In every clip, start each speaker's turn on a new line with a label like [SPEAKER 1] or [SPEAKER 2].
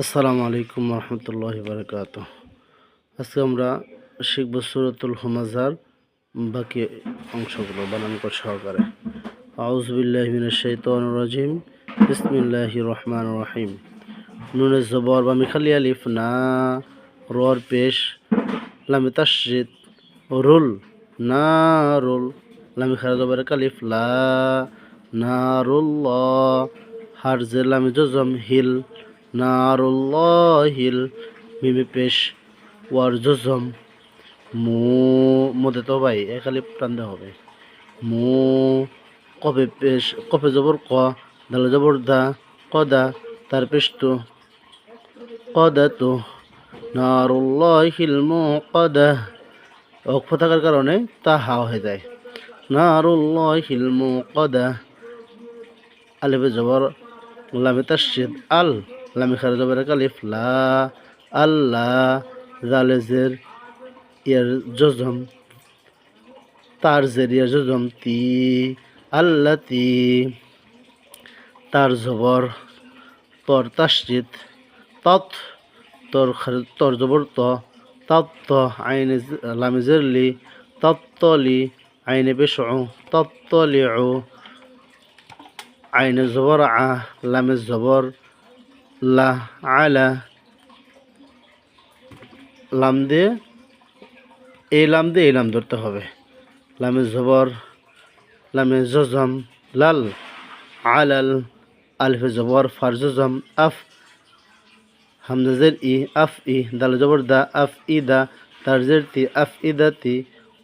[SPEAKER 1] আসসালামু আলাইকুম রহমতুল্লাহি বারাকাতুহ। আজকে আমরা শিখব সূরাতুল হুমাযার বাকি অংশগুলো বানান করে সহকারে। আউযু বিল্লাহি মিনাশ শাইতানির রাজিম। বিসমিল্লাহির রহমানির রহিম। নুনের জবর বা মিখালি আলিফ না, রর পেশ, লামে তাশদীদ রুল, নারুল, লামে খারা জবর আলিফ লা, নারুল্লাহ, হারজে লামে জজম হিল, নারুল্লাহিল, মিমে পেশ ওয়ার জজম মু, মধ্যে তো ভাই একালি টানতে হবে। মু, কপে পেশ, কপে জবর ক, দালে জবর দা, কদা, তার পেশ তো কদা তো, নারুল্লাহিল মুকাদা, অক্ষ থাকার কারণে তা হা হয়ে যায়। নারুল্লাহিল মুকাদা, আলিফে জবর লামে তাশদীদ আল, লামে খারা জবর আলিফ লা, আল্লাহ, জালে জের ইয়ার জজম, তার জের ইয়ার জজম তি, আল্লাতি, তার জবর তর তাশদীদ তত, তর জবর ত, তত্ত, আইনে লামে জের লি, তত্তলি, আইনে পেশ উ, তত্তলিউ, আইনে জবর আ, লামে জবর লা, আলা, লাম দিয়ে এই লাম ধরতে হবে। লামে জবর, লামে জজম লাল, আলাল, আলিফে জবর ফার জজম আফ, হামজা জের ই, আফ ই, দাল জবর দা, আফ ই দা, তার জের তি, আফ ই দা তি,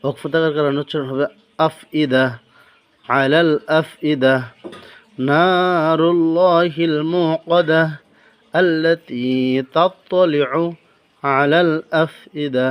[SPEAKER 1] ওকফ থাকার কারণে উচ্চারণ হবে আফ ই দা, আলাল আফ ই দা, নারুল্লাহিল মুকাদা আল্লাতী তাত্তালিউ আলাল আফ ই দা।